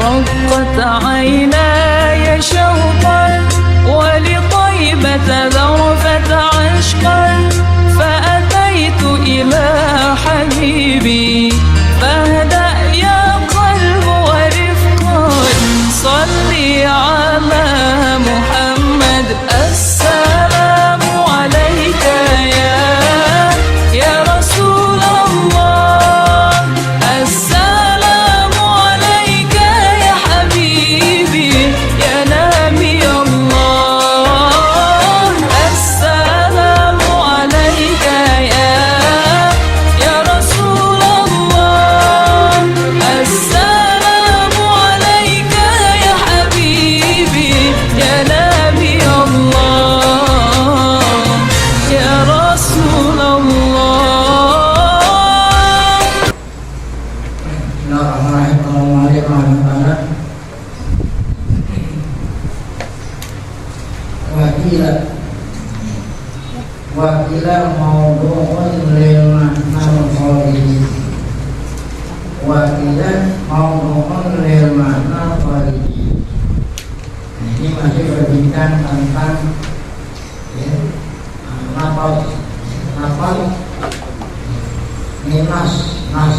شقت عيناي شوقا ولطيبة ذرفت عشقا فأتيت إلى حبيبي فاهدأ يا قلب ورفقا صلي على محمد السلام عليك يا رسول الله السلام عليك يا حبيبي يا نبي الله السلام عليك يا رسول الله السلام عليك يا حبيبي يا نبي الله يا رسول الله. Wakila mawdu'un lil ma'nal khariji. Wakila mawdu'un lil ma'nal khariji. Ini masih berbincang tentang lafaz ini nas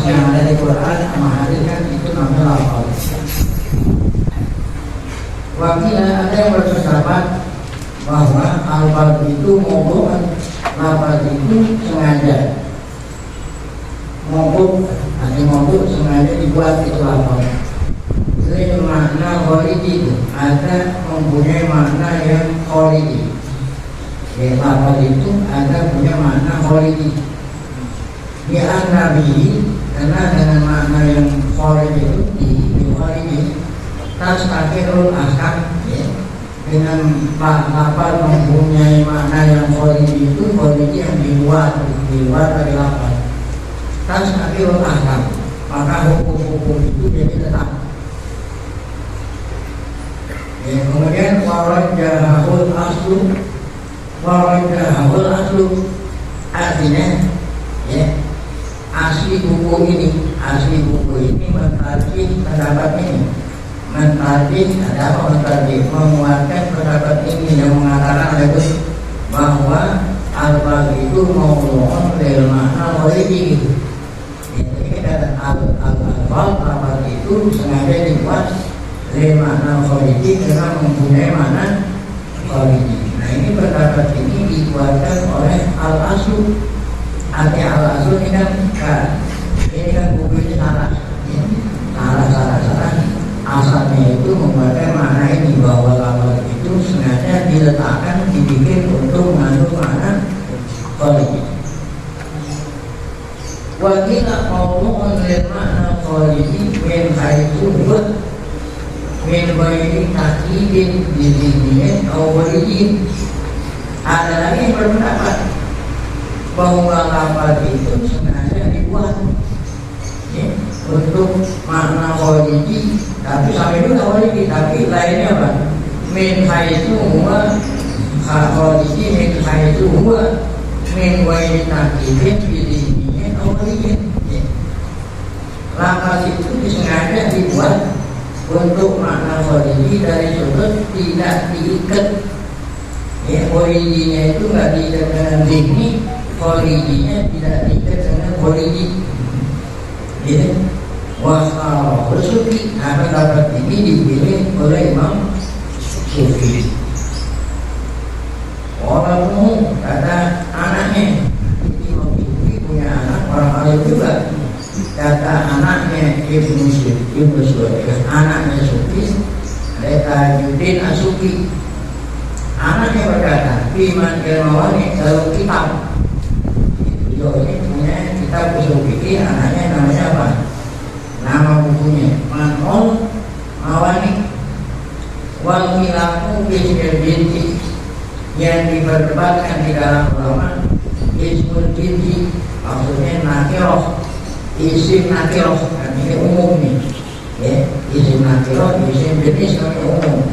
yang ada di Quran sama hadis kan itu namanya lafaz. Wakila ada yang berpendapat bahwa al-bab itu mawdu'un, lafaz itu sengaja mawdu', arti mawdu' sengaja dibuat itu lafaz. Jadi makna khariji itu ada mempunyai makna yang khariji. Lafaz itu ada punya makna khariji. Ya Nabi, karena dengan makna yang khariji itu di khariji tasakirul ahkam, dengan lafaz mempunyai makna yang khariji itu khariji yang dibuat dari lafaz. Tasakirul ahkam, maka hukum-hukum itu jadi tetap. Kemudian warajahul aslu, artinya asli buku ini mentarjih pendapat ini. Mentarjih ada apa? Mentarjih menguatkan pendapat ini yang mengatakan itu bahwa al-bab itu mawdu'un lil ma'nal khariji. Jadi al-bab itu sengaja dibuat lil ma'nal khariji karena mempunyai makna khariji. Nah ini pendapat ini dikuatkan oleh al-aslu. Arti al-aslu ini kan buku ini salah asalnya itu membuatkan makna ini bahwa lafaz itu sengaja diletakkan dibikin untuk mengandung makna khariji. Wa qila qawlu'un lil ma'na khariji min haitsu min baini takyidin bidiniyin atau khariji. Ada lagi yang berpendapat bahwa lafaz itu sengaja dibuat untuk makna khariji, tapi sampai itu khariji, tapi lainnya apa? Min haitsu huwa khariji, min haitsu huwa min baini takyidin bidiniyin atau khariji. Lafaz itu sengaja dibuat untuk makna khariji dari sudut tidak diikat. Kharijinya itu nggak diikat dengan zihni, kharijinya tidak diikat dengan khariji. Wahal Sufi, pendapat ini dipilih oleh Imam Sufi. Orangmu kata anaknya, Imam Sufi punya anak orang alim juga. Kata anaknya Ibnu Sufi, anaknya Sufi, Tajuddin As-Sufi. Anaknya berkata, Iman Ilmawani dalam kitab. Beliau ini punya kitab usul fikih, anaknya namanya apa? Nama bukunya Man'ul Mawani wal Khilafu Ismul Jinsi, yang diperdebatkan di dalam ulama Ismul Jinsi, maksudnya nakiroh, isim nakiroh, kan ini umum nih, isim nakiroh, isim jenis kami umum.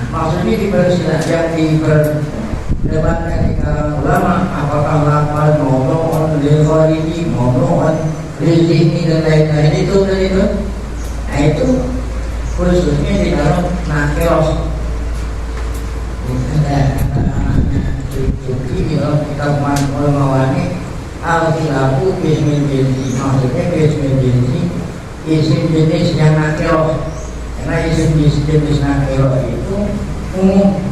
Maksudnya diperdebatkan di kalangan ulama apakah lafaz mawdu'un lil khariji, mawdu'un lil zihni dan lain-lain itu. Nah itu khususnya di dalam nakeos. Ada anaknya Suki di dalam kitab Mawani al-khilafu bismil jinsi, maksudnya bismil jinsi isim jenis yang nakeos, karena isim jenis nakeos itu umum.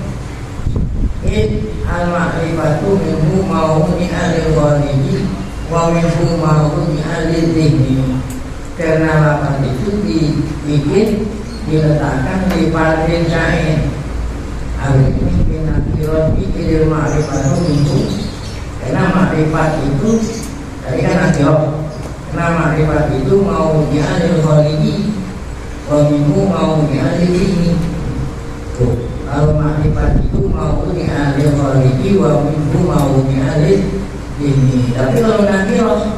Al-ma'rifatu minhu ma'uni al-walidi wa minhu ma'uni al-dihni. Karena lapan itu dibikin, diletakkan di parin syair. Hari ini binakirot ikil ma'rifatu minhu. Karena ma'rifat itu tadi kan nakirot. Karena ma'rifat itu ma'uni al-walidi wa minhu ma'uni al-dihni. Kalau makrifat itu mau di alil khaliki wa minhu mau di alil ini. Tapi kalau nakirah,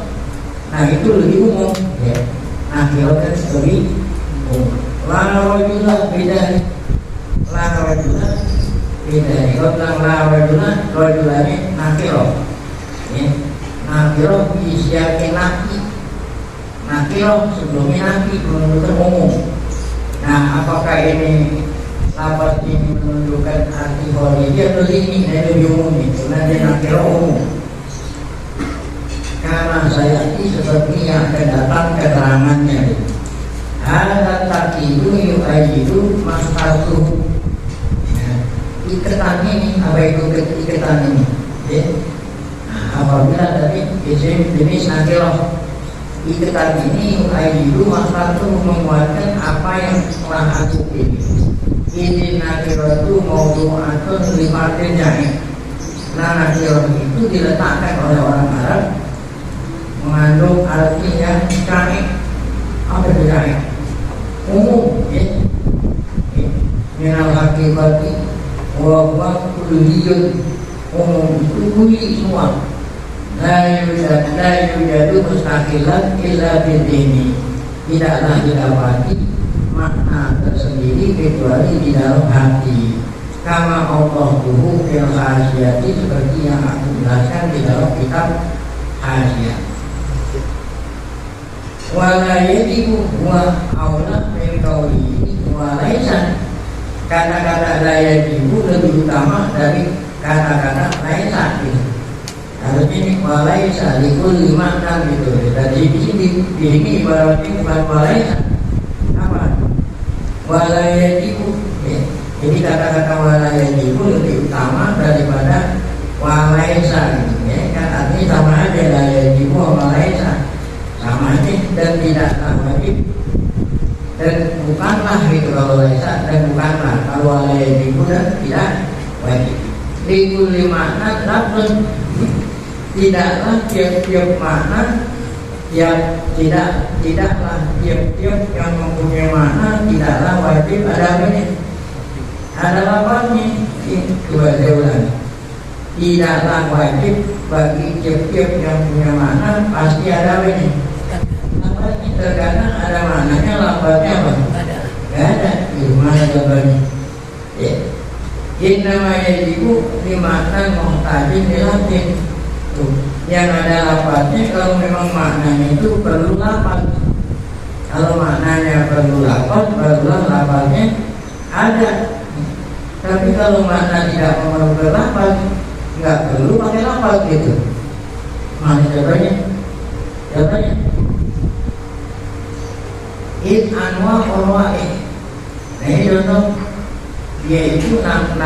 nah itu lebih umum ya. Nakirah kan lebih umum. La rajulah beda. La rajulah beda. Kalau la rajulahnya nakirah ya. Nakirah disiapkan laki. Nakirah sebelumnya laki menunjukkan umum. Nah apakah ini lapas ini menunjukkan arti khalidi atau ini lebih umum itu? Karena dia nakirah umum. Karena saya ini seperti yang akan datang keterangannya. Ada takidu yu'ayidu mas'atuhu. Iketan ini, apa itu iketan ini? Ya. Nah, apabila tadi isim jenis nakirah, iketan ini yu'ayidu mas'atuhu menguatkan apa yang telah aku pilih. Ini nakiratu mawdu'atun limatin jahit. Nah nakirah itu diletakkan oleh orang Arab mengandung arti yang jahit. Apa itu jahit? Umum ya. Minal hakikati wa kulliyun. Umum itu kuli semua. La yujadu mustaqilan illa bidini. Tidaklah didapati makna tersendiri kecuali di dalam hati. Kama Allah tuhu fil khasiyati, seperti yang aku jelaskan di dalam kitab khasiyat. Wala yajibu wa aula min qawli wa laisa. Kata-kata la yajibu lebih utama dari kata-kata laisa. Harusnya ini wa laisa likul lima dan gitu. Jadi di sini ibaratnya bukan wa laisa. Walayajibu ya. Jadi kata-kata walayajibu lebih utama daripada walaisa gitu ya. Kan artinya sama aja, walayajibu sama walaisa sama aja, dan tidaklah wajib dan bukanlah gitu kalau walaisa, dan bukanlah kalau walayajibu dan tidak wajib. Likul makna lafzun, tidaklah tiap-tiap makna yang tidaklah tiap-tiap yang mempunyai makna tidaklah wajib ada ini, ada lapangnya. Coba saya ulang, tidaklah wajib bagi tiap-tiap yang punya makna pasti ada ini. Lapangnya terkadang ada maknanya, lapangnya apa? Gak ada. Gimana jawabannya? Ya, ini namanya ibu di makna muhtajin dilatih. Yang ada lafaznya, kalau memang maknanya itu perlu lafaz. Kalau maknanya perlu lafaz, barulah lafaznya ada. Tapi kalau makna tidak memerlukan lafaz, nggak perlu pakai lafaz gitu. Mana jawabannya? Jawabannya it anwa orwa'i. Nah ini contoh, yaitu 6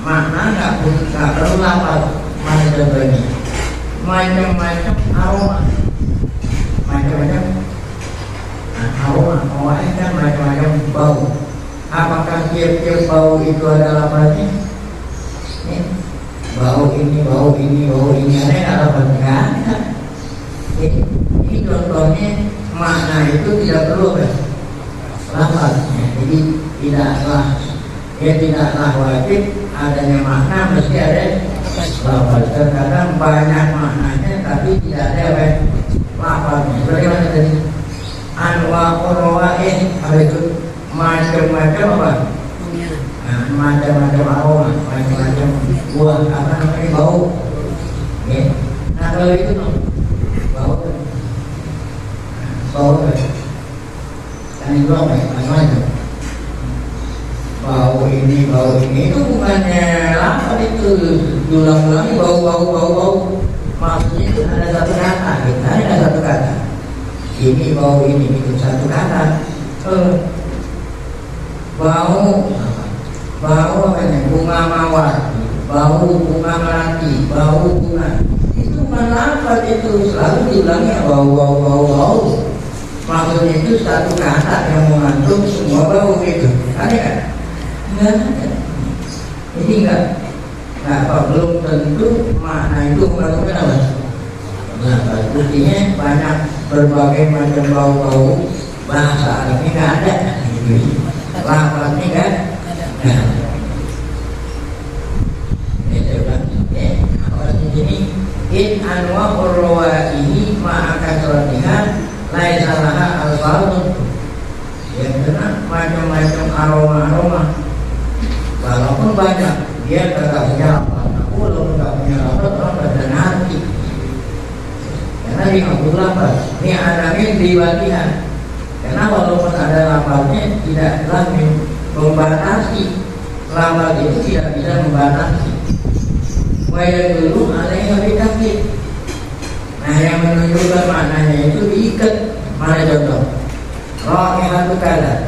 makna nggak perlu lafaz. Mana jawabannya? Macam-macam aroma, macam-macam aroma, kan macam-macam bau. Apakah tiap-tiap bau itu ada lafaznya? Bau ini, bau ini, bau ini, ada nggak lafaznya? Ada. Ini contohnya makna itu tidak perlu lafaznya. Jadi tidaklah wajib adanya makna, mesti ada lafaz. Terkadang banyak maknanya tapi tidak ada lafaznya. Bagaimana tadi? Anwa orwain, apa itu? Macam-macam apa? Nah, macam-macam aroma, macam-macam buah, apa namanya, bau. Ya. Nah kalau itu bau, kan itu apa ya? Macam-macam. bau ini itu bukannya lama itu diulang-ulangi bau. Maksudnya itu ada satu kata, kita ada satu kata. Ini bau ini itu satu kata. Bau apa nih? Bunga mawar, bau bunga melati, bau bunga. Itu bukan lafaz, itu selalu diulangi bau. Maksudnya itu satu kata yang mengandung semua bau itu. Ada kan? Enggak ada. Ini enggak belum tentu makna itu mengandungkan apa? Nah, artinya banyak berbagai macam bau-bau bahasa Arabnya enggak ada. Lafaznya enggak ada. Ini in anwa urwaihi ma'akasratiha laisa laha al-fadl. Yang kena macam-macam aroma walaupun banyak dia tetap punya apa. Aku walaupun tidak punya apa orang berdan hati karena dia nggak butuh apa. Ini adanya pribadian karena walaupun ada lapasnya tidaklah membatasi. Lapas itu tidak bisa membatasi. Waya dulu ada yang lebih kafir. Nah, yang menunjukkan maknanya itu diikat. Mana contoh? Raihatu kada.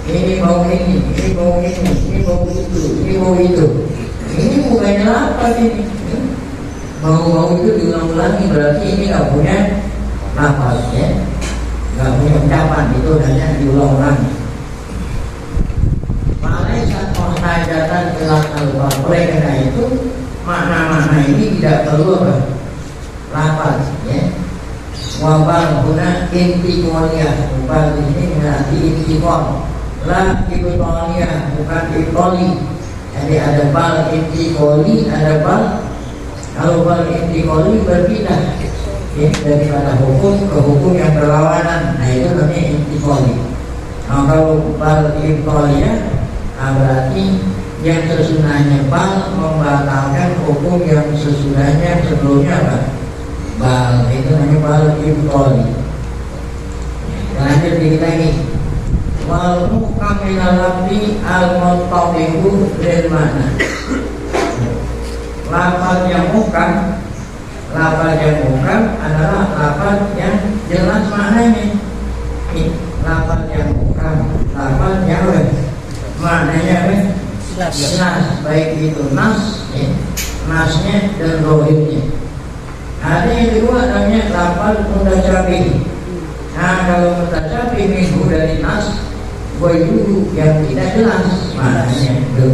Ini bau ini, ini bau ini, ini bau itu, ini bau itu. Ini bukannya lapas ini. Bau-bau itu diulang-ulangi berarti ini nggak punya lapas ya, nggak punya ucapan, itu hanya diulang-ulangi. Hajatan kelas al-fal. Oleh karena itu makna-makna ini tidak perlu lafaz ya. Wabal guna intiqaliyah. Wabal ini berarti intiqal. La ibtaliyah, bukan ibtali. Jadi ada bal intiqali, ada bal. Kalau bal intiqali berpindah ya, daripada hukum ke hukum yang berlawanan. Nah itu namanya intiqali. Nah kalau bal ibtaliyah berarti yang sesudahnya bal membatalkan hukum yang sesudahnya sebelumnya apa? Bal itu namanya bal ibtali. Lanjut kita ini. Wal muhkam minal lafzi al-muttabiqu lil mana. Lafaz yang muhkam adalah lafaz yang jelas maknanya. Lafaz yang muhkam, lafaz yang maknanya jelas, baik itu nas ya, nasnya dan rohimnya. Ada yang kedua namanya lafaz mutasyabih. Nah kalau mutasyabih minggu dari nas, wajib yang tidak jelas maknanya itu.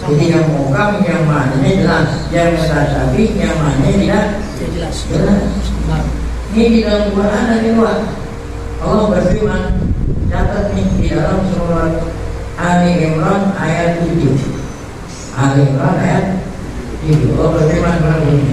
Jadi yang mukam yang maknanya jelas, yang mutasyabih yang maknanya tidak jelas. Ini di dalam Quran ada dua. Allah berfirman, catat nih di dalam surat Ali Imran ayat 7. Ali Imran ayat 7. Allah berfirman begini.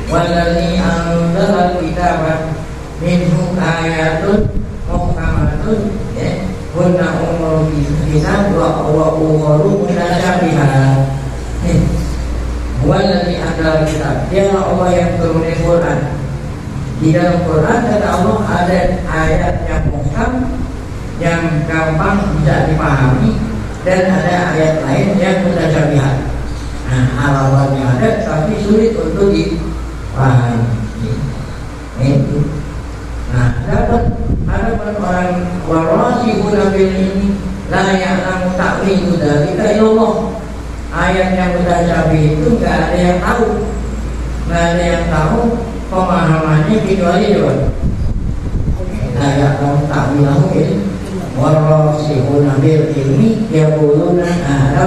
Wallazi anzala kitaba minhu ayatun muhkamatun ya hunna ummul kitab wa ukharu mutasyabihat. Wallazi anzala kitab, dia Allah yang turunkan Quran. Di dalam Quran kata Allah ada ayat yang muhkam yang gampang bisa dipahami dan ada ayat lain yang mutasyabihat. Nah, alamatnya ada tapi sulit untuk dipahami. Itu. Nah, ada orang warasihuna bil ini la ya'lamu ta'wilu dzalika illallah. Ayat yang mutasyabih itu enggak ada yang tahu. Enggak ada yang tahu pemahamannya kecuali dia. La ya'lamu ta'wilahu warasihuna bil ilmi yaquluna. Ada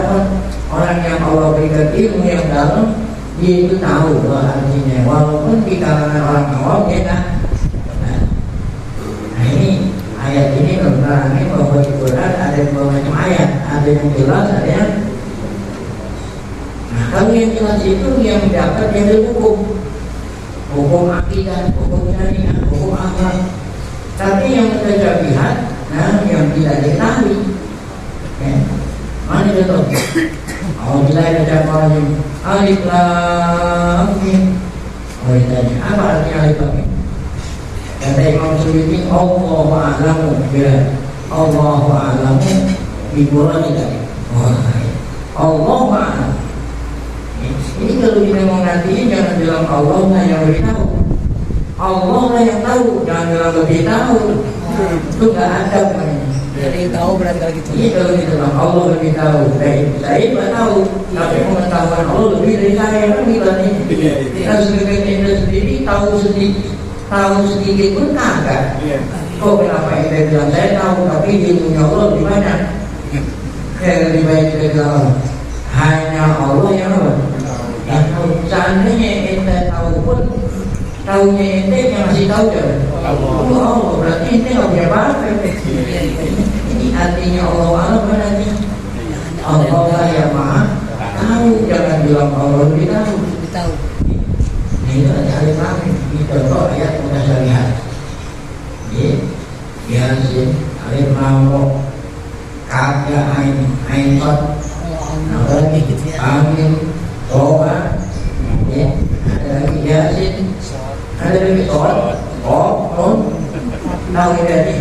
orang yang Allah berikan ilmu yang dalam, dia itu tahu artinya walaupun di kalangan orang awam dia tak. Nah ini ayat ini menerangkan bahwa di Quran ada dua macam ayat, ada yang jelas, ada yang kalau yang jelas itu yang mendapat yang hukum akidah, hukum syariah, hukum akhlak. Tapi yang mutasyabihat, nah yang tidak diketahui ya. Mana contoh? Alhamdulillah ada orang alif lam mim. Oh ditanya apa artinya alif lam mim? Kata Imam Suyuti, Allahu a'lamu Allahu a'lamu bimuradihi. Allahu a'lam. Ini kalau kita mau ngertiin jangan bilang Allah lah yang lebih tahu. Allah lah yang tahu, jangan bilang lebih tahu. Itu nggak ada namanya. Jadi tahu berarti kalau gitu. Ini kalau kita bilang Allah lebih tahu, saya nggak tahu, tapi pengetahuan Allah lebih dari saya kan kita nih. Kita sendiri tahu sedikit pun kagak. Kok kenapa kita bilang saya tahu, tapi ilmunya Allah lebih banyak. Kayak lebih baik kita bilang hanya Allah yang apa? Yang tahu. Seandainya ente tahu pun, tahunya ente yang masih tahu kan? Allah berarti ente nggak punya apa-apa. Ini artinya Allah alam berarti Allah lah yang maha tahu. Jangan bilang Allah lebih tahu. Lebih tahu. Ini ada alif lam di contoh ayat mutasyabihat. Yasin alif lam ra kaf ya ain qad. Ada lagi amin toba. Ada lagi yasin. Ada lagi shad. Tahu ini.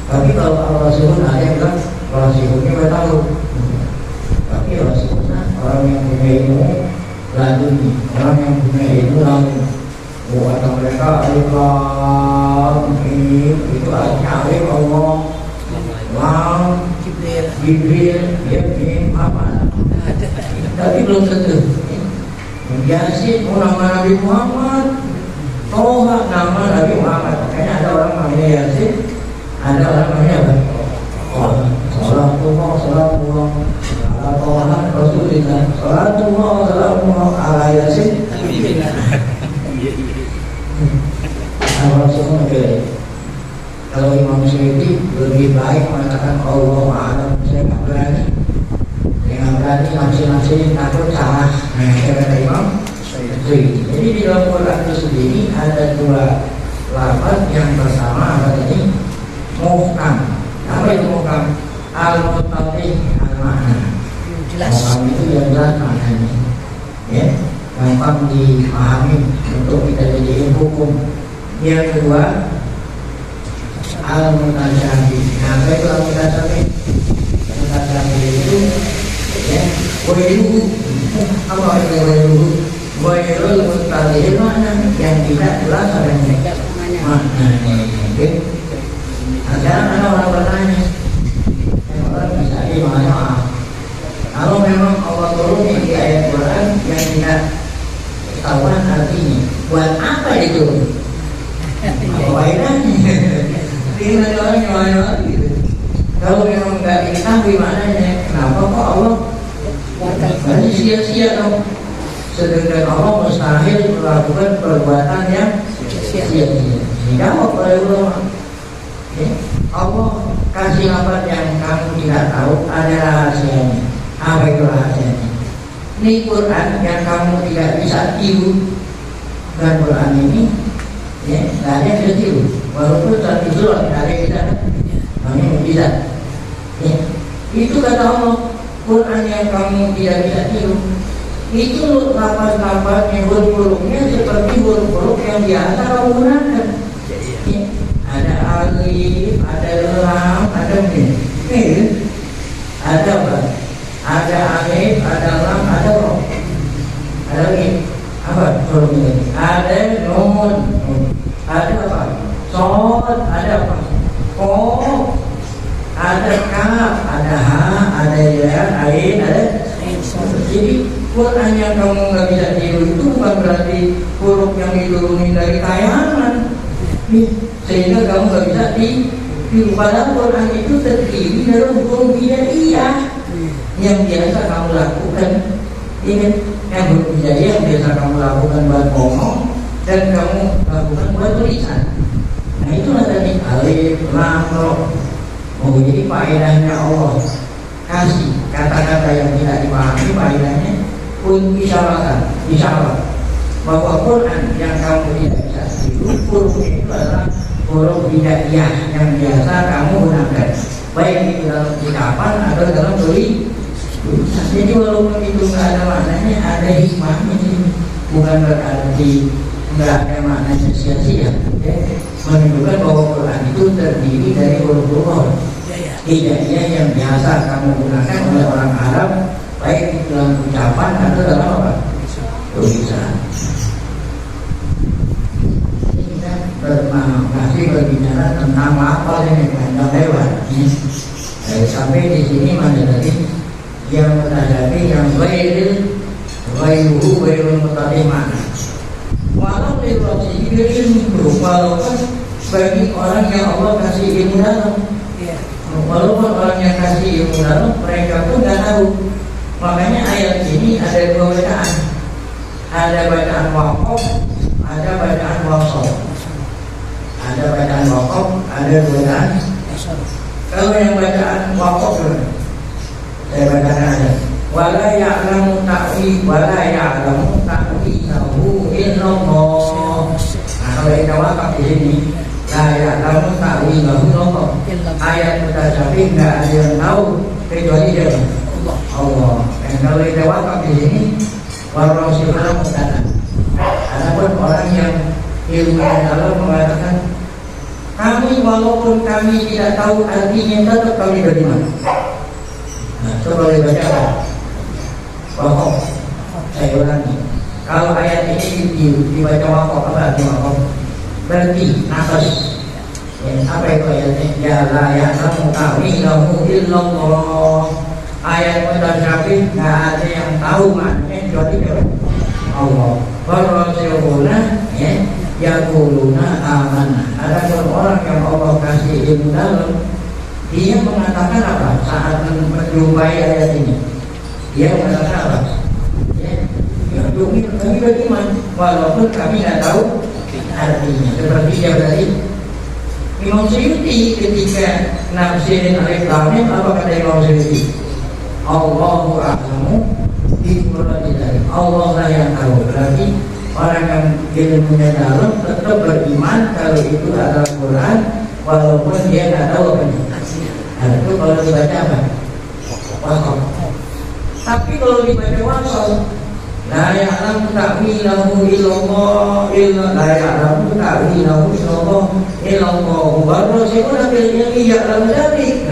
Tapi kalau Allah Subhanahu ada yang bilang Allah Subhanahu nggak tahu. Tapi Allah Subhanahu orang yang punya ilmu laduni, orang yang punya ilmu lalu buat mereka alif lam mim itu artinya alif Allah lam Jibril ya mim apa? Tapi belum tentu. Yasin nama Nabi Muhammad, Toha nama Nabi Muhammad. Kayaknya ada orang namanya Yasin, ada orang namanya apa? Salatullah ala Toha Rasulillah. Salatullah ala Yasin. Kalau Imam Syafi'i lebih baik mengatakan Allah a'lam. Saya nggak berani. Berarti masing-masing takut salah. Nah, kata Imam Syafi'i. Jadi di dalam Quran itu sendiri ada dua lafaz. Yang pertama apa tadi? Muhkam. Apa itu muhkam? Al-Muttaqih al-Ma'na. Jelas. Muhkam itu yang jelas maknanya. Ya, gampang dipahami untuk kita jadiin hukum. Yang kedua Al-Mutasyabih. Nah, apa itu Al-Mutasyabih? Al-Mutasyabih itu ya, wailu apa itu wailu? Wailul mustaqil mana yang tidak jelas adanya maknanya. Ada orang bertanya, orang bisa maaf. Kalau memang Allah turun di ayat Quran yang tidak ketahuan artinya, buat apa itu? Apa faedahnya? Tinggal orang gimana gitu. Kalau memang nggak diketahui maknanya, kenapa kok Allah berarti sia-sia dong? Sedangkan Allah mustahil melakukan perbuatan yang sia-sia. Dijawab oleh ulama. Allah kasih lafaz yang kamu tidak tahu ada rahasianya. Apa itu rahasianya? Ini Quran yang kamu tidak bisa tiru. Dan Quran ini ya, nggak ada yang bisa tiru. Walaupun satu surat nggak ada yang bisa. Hanya bisa. Ya. Itu kata Allah, Quran yang kamu tidak bisa tiru. Itu lafaz-lafaz yang huruf-hurufnya seperti huruf-huruf yang biasa kamu gunakan. Ya. Ada alif, ada lam, ada mim. Ada apa? Ada alif, ada lam, ada ro. Ada lagi apa huruf ini? Ada nun, ada apa? Sod, ada apa? Oh, ada kaf, ada ha, ada ya, ain, ada. Jadi Quran yang kamu nggak bisa tiru itu bukan berarti huruf yang diturunin dari kayangan, sehingga kamu nggak bisa tiru. Padahal Quran itu terdiri dari huruf hijaiyah yang biasa kamu lakukan, ingat yang huruf hijaiyah yang biasa kamu lakukan buat ngomong dan kamu lakukan buat tulisan. Nah itulah tadi alif, lam, ro. Oh jadi faedahnya Allah kasih kata-kata yang tidak dipahami faedahnya pun isyaratkan, isyarat bahwa Quran yang kamu tidak bisa tiru hurufnya itu adalah huruf hijaiyah yang biasa kamu gunakan, baik itu dalam ucapan atau dalam tulisan. Jadi walaupun itu nggak ada maknanya, ada hikmahnya, bukan berarti nggak ada maknanya sia-sia. menunjukkan bahwa Quran itu terdiri dari huruf-huruf hijaiyah yang biasa kamu gunakan oleh orang Arab, baik dalam ucapan atau dalam apa? Tulisan. Ini kita masih berbicara tentang apa yang panjang lewat. Sampai di sini mana tadi yang mutadabi yang ghairul mutadimana. Walau lirasi ilmu, walaupun bagi orang yang Allah kasih ilmu dalam, walaupun orang yang kasih ilmu dalam, mereka pun tidak tahu. Makanya ayat ini ada dua bacaan, ada bacaan waqaf, ada bacaan wasal. Ada bacaan waqaf, ada bacaan. Kalau yang bacaan waqaf, saya bacakan ada. Wala ya'lamu ta'wilahu illallah. Nah, kalau kita wakaf di sini, la ya'lamu ta'wilahu illallah. Ayat mutasyabih nggak ada yang tahu kecuali dia Allah. Dan kalau kita wakaf di sini, warasikhuna mubtada. Adapun orang yang ilmu dalam mengatakan, kami walaupun kami tidak tahu artinya, tetap kami beriman. Nah, coba dibaca apa? Wakaf. Saya ulangi. Kalau ayat ini dibaca wakaf, apa arti wakaf? Berarti nafas. Apa itu ayatnya? Ya la ya'lamu ta'wilahu illallah. Ayat mutasyabih nggak ada yang tahu maknanya kecuali Allah. Warasikhuna yaquluna amanna. Ada orang yang Allah kasih ilmu dalam, dia mengatakan apa saat menjumpai ayat ini? Dia mengatakan apa? Kami beriman walaupun kami tidak tahu artinya. Seperti dia berarti Imam Suyuti ketika nafsirin alif lam mim, apa kata Imam Suyuti? Allahu a'lamu bi muradihi. Allah lah yang tahu. Berarti orang yang ilmunya dalam tetap beriman kalau itu adalah Quran walaupun dia tidak tahu apa itu. Nah, itu kalau dibaca apa? Wakaf. Tapi kalau dibaca wasal, la ya'lamu ta'wilahu illallah, la ya'lamu ta'wilahu illallah, warasikhuna fil ilmi ya'lamu dzalik.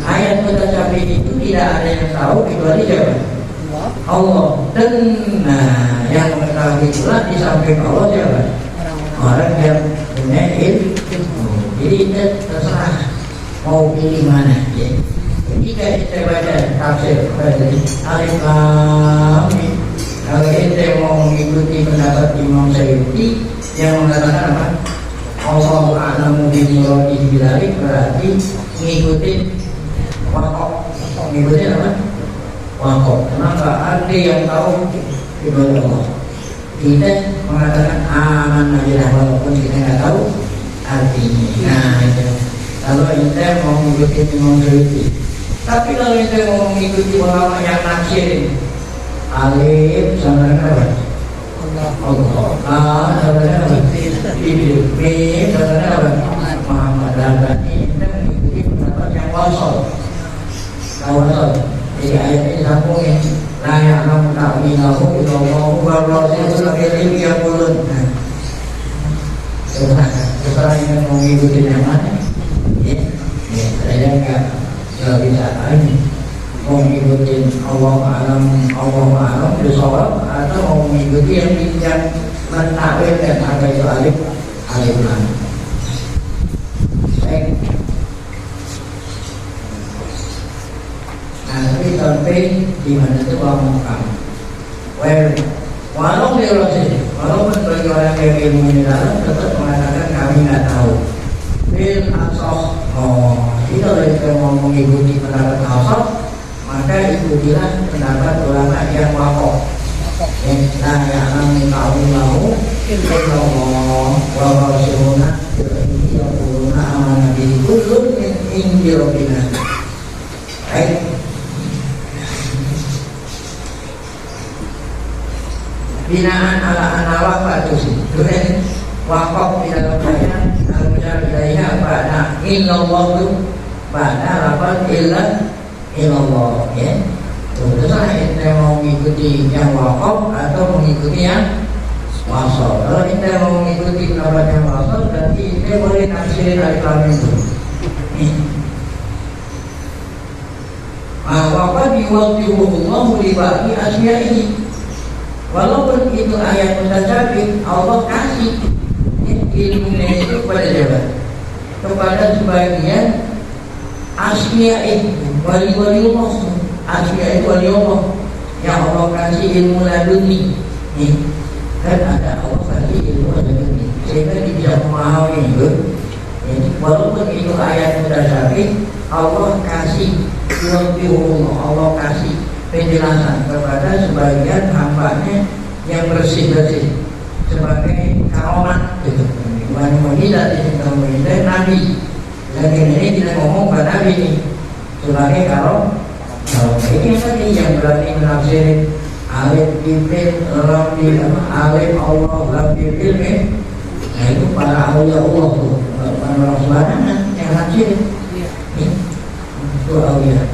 Ayat mutasyabih itu tidak ada yang tahu kecuali siapa? Allah. Dan yang mengetahui itulah di samping Allah siapa? Orang yang punya ilmu. Jadi kita terserah mau pilih mana ya. Jika kita baca tafsir alif lam mim, kalau kita mau mengikuti pendapat Imam Suyuti yang mengatakan apa? Allahu a'lamu bi muradihi bidzalik, berarti mengikuti wakaf. Mengikuti apa? Wakaf. Karena nggak ada yang tahu kecuali Allah. Kita mengatakan aman aja walaupun kita nggak tahu artinya. Nah, itu. Kalau kita mau mengikuti Imam Suyuti, tapi kalau kita mau mengikuti ulama yang naksir, alif sama apa? Allah. Sama apa? Mim sama apa? Muhammad. Berarti kita mengikuti pendapat yang wasal. Wasal. Jadi ayat ini sambungin. La ya'lamu ta'wilahu illallah warasikhuna fil ilmi yaqulun. Setelah ini mau mengikuti yang mana? Ya, saya nggak bisa lagi mau mengikuti Allah alam bisawab atau mau mengikuti yang mentakwilkan apa itu alif lam. Baik. Nah, tapi sampai di mana itu orang kamu? Walaupun bagi orang yang ilmu dalam tetap mengatakan kami nggak tahu. Bil asaf, jika kita mau mengikuti pendapat asaf, maka ikutilah pendapat ulama yang wakaf. Yang ya'lamu ta'wilahu illallah wa warasikhuna fil ilmi yaquluna amanna bihi kullun min indi rabbina. Baik. Binaan ala anawafat itu sih. Wakaf di dalam ayat al-mujahidahnya pada illallah itu pada lafaz illallah ya. Terus kita mau mengikuti yang wakaf atau mengikuti yang wasal. Kalau kita mau mengikuti dia boleh nafsirin alif lam mim itu. Waqad yuwaffiquhullahu li ba'di asya'ihi. Walaupun itu ayat mutasyabih, Allah kasih ilmunya itu kepada siapa? Kepada sebagian asya'i, wali-wali Allah. Asya'i wali Allah yang Allah kasih ilmu laduni. Kan ada Allah kasih ilmu laduni sehingga dia bisa memahami itu. Walaupun itu ayat mutasyabih, Allah kasih Allah kasih penjelasan kepada sebagian hambanya yang bersih-bersih sebagai karomat gitu. Bukan mujizat ini, mujizat Nabi. Dan ini kita ngomong pada Nabi ini sebagai karomat. Ini tadi yang berarti menafsirin alif Jibril, lam alif Allah, lam Jibril. Nah itu para awliya Allah tuh, para Rasulullah yang nafsirin. Itu awliya.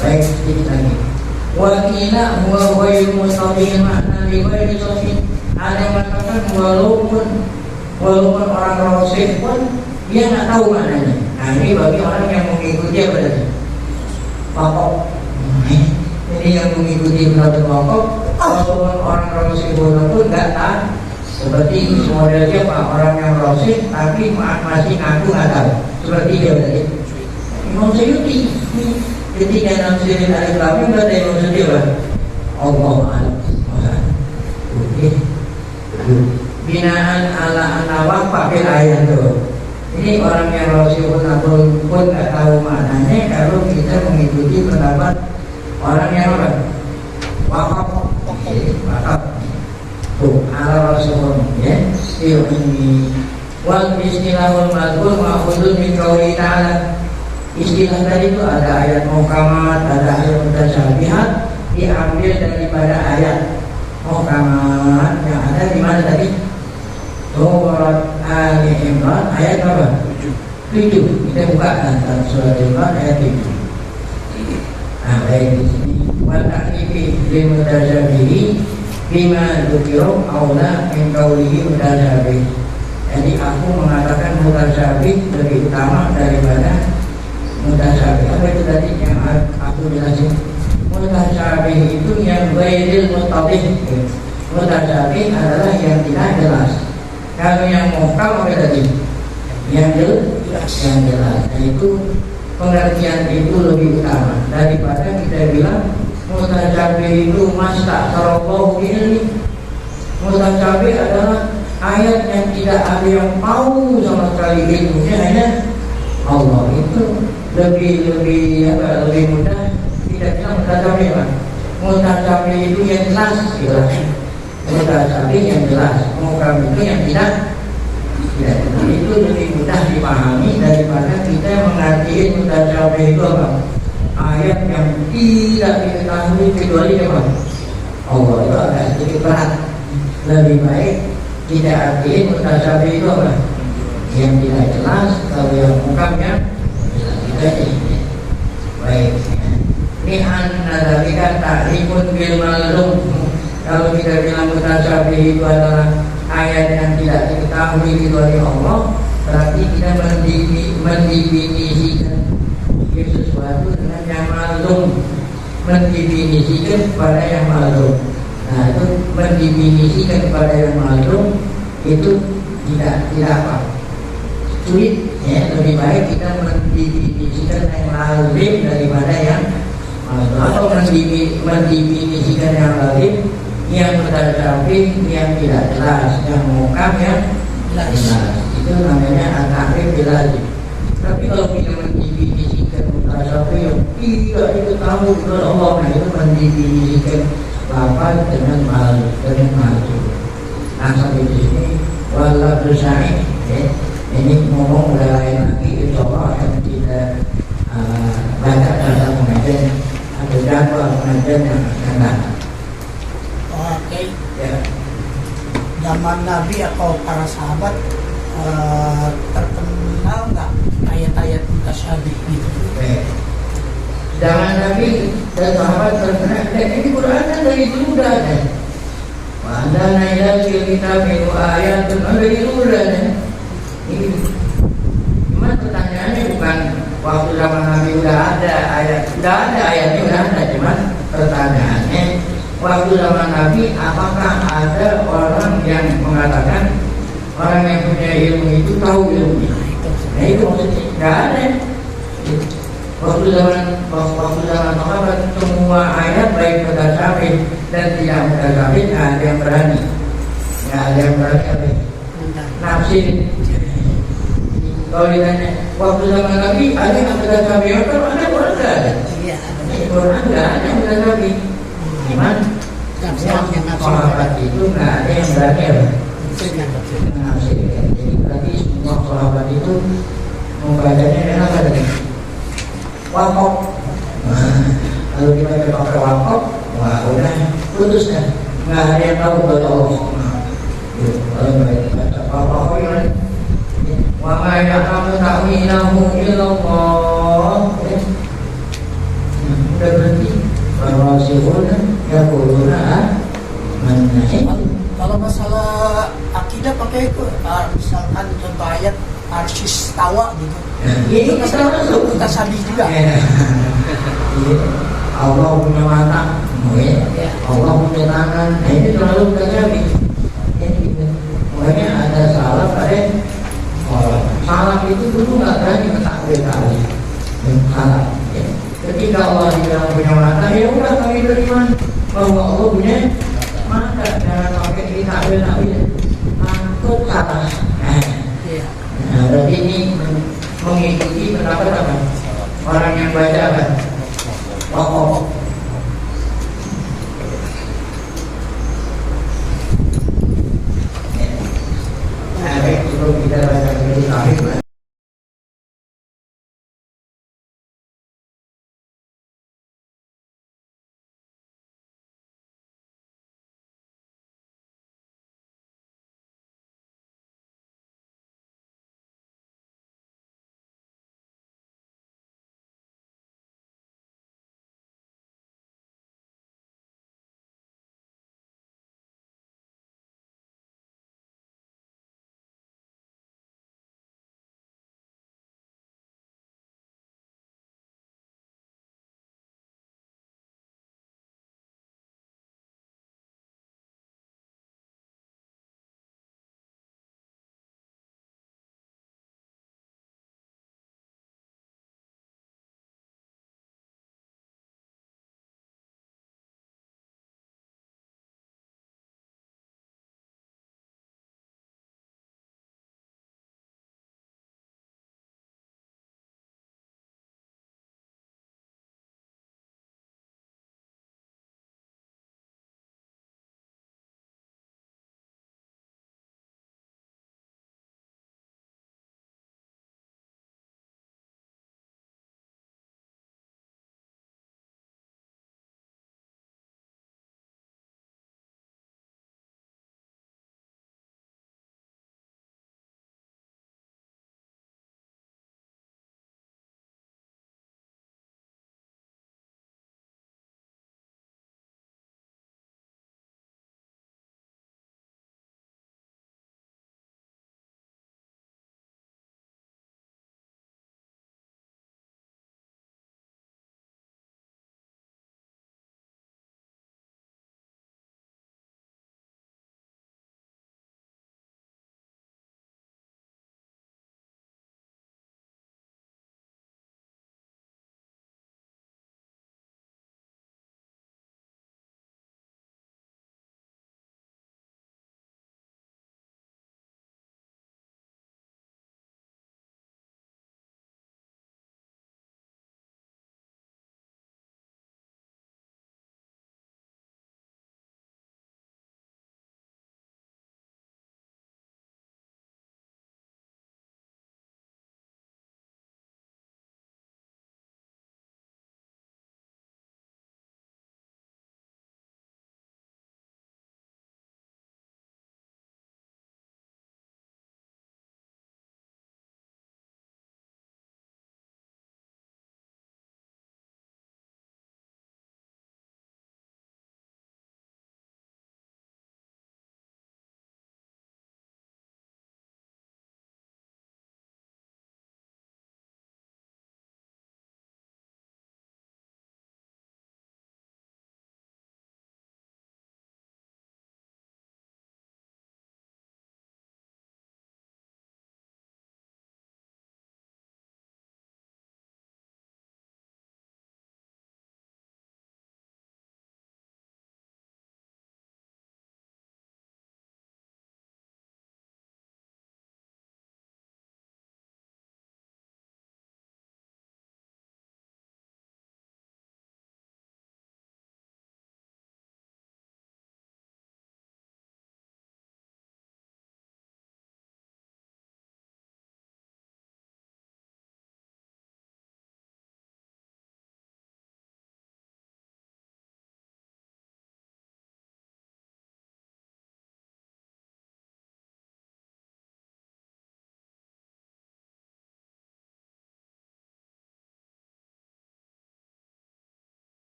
Baik, sedikit lagi. Wakila huwa ghairu mustaqim makna li ghairi sahih. Ada yang mengatakan walaupun orang rasul pun dia nggak tahu maknanya. Nah ini bagi orang yang mengikuti apa tadi? Pokok. Ini yang mengikuti pendapat pokok. Walaupun orang rasul pun nggak tahu. Seperti model siapa orang yang rasul tapi masih ngaku nggak tahu. Seperti dia tadi. Imam Suyuti ketika nafsirin alif lam mim berarti Imam Suyuti apa? Allah alam. Binaan ala anawak pakai ayat tuh. Ini orang yang Rasulullah pun nggak tahu maknanya kalau kita mengikuti pendapat orang yang apa? Wakaf. Tuh ala Rasulullah ya. Ini wal bismillahul mazkur ma'khudun min qouli ta'ala. Istilah tadi itu ada ayat muhkamat, ada ayat mutasyabihat, diambil daripada ayat muhkamat yang ada di mana tadi? Surat Ali Imran ayat berapa? 7. Kita buka antara surat Imran ayat 7. Nah, baik di sini. Wa ta'rifi lil mutasyabihi bima dzukira aula min qaulihi mutasyabih. Jadi aku mengatakan mutasyabih lebih utama daripada mutasyabih. Apa itu tadi yang aku jelasin? Mutasyabih itu yang ghairil mustaqim. Mutasyabih adalah yang tidak jelas. Kalau yang muhkam apa tadi? Yang jelas. Itu pengertian itu lebih utama daripada kita bilang mutasyabih itu masta'tarallahu bi'ilmi. Mutasyabih adalah ayat yang tidak ada yang tahu sama sekali ilmunya, hanya Allah. Itu lebih mudah. Tidak bilang mutasyabih kan? Mutasyabih itu yang jelas, jelas. Mutasyabih yang jelas. Muhkam itu yang tidak. Itu lebih mudah dipahami daripada kita mengerti mutasyabih itu apa? Ayat yang tidak diketahui kecuali apa? Allah. Itu agak sedikit berat. Lebih baik kita artiin mutasyabih itu apa? Yang tidak jelas. Kalau yang muhkam yang baik. Lihan nadalikan ta'rifun bil malum. Kalau kita bilang mutasyabih itu adalah ayat yang tidak diketahui kecuali Allah, berarti kita mendefinisikan sesuatu dengan yang malum, mendefinisikan kepada yang malum. Nah itu mendefinisikan kepada yang malum itu tidak apa sulit ya. Lebih baik kita mendefinisikan yang lazim daripada yang malum, atau mendefinisikan yang lazim yang mutasyabih yang tidak jelas, yang muhkam yang jelas. Itu namanya at-ta'rif bil lazim. Tapi kalau kita mendefinisikan mutasyabih yang tidak diketahui oleh Allah, nah itu mendefinisikan lafaz dengan malum. Nah sampai di sini wallahu syahid ya. Ini ngomong udah lain lagi, insyaallah akan kita baca dalam pengajian atau jadwal pengajian yang akan datang. Oke. Ya. Zaman Nabi atau para sahabat terkenal nggak ayat-ayat mutasyabih gitu? Zaman Nabi dan sahabat terkenal, dan ini Quran kan dari dulu udah ada. Wa'andana ila kita minu ayat dari dulu udah ada. Ini cuma pertanyaannya bukan waktu zaman Nabi udah ada ayatnya udah ada, cuman pertanyaannya waktu zaman Nabi apakah ada orang yang mengatakan orang yang punya ilmu itu tahu ilmunya? Nah itu maksudnya nggak ada. Waktu zaman Muhammad semua ayat baik mutasabih dan tidak mutasabih nggak ada yang berani, nafsir. Kalau ditanya waktu zaman Nabi ada yang mutasabih atau ada orang nggak ada? Orang nggak ada yang mutasabih. Gimana? Sahabat itu nggak ada yang berani nafsir. Jadi berarti semua sahabat itu membacanya dengan apa tadi? Wakaf. Kalau kita pakai wakaf, wah udah putus kan, nggak ada yang tahu kecuali Allah. Kalau mereka baca wakaf ini, wa ma ya'lamu ta'wilahu illallah. Udah berhenti. Bahwa sihuna yaquluna Kalau masalah akidah pakai itu, misalkan contoh ayat arsis tawa gitu. Ini kita sabih juga. Allah punya mata, Allah punya tangan. Nah ini terlalu terjadi. Makanya ada salah pada orang. Salah itu dulu nggak berani mentakwil kali. Salah. Ketika Allah bilang punya mata, ya udah kami beriman bahwa Allah punya mata. Jangan pakai ditakwil. Takut salah. Nah, berarti ini mengikuti pendapat apa? Orang yang baca apa? Wakaf.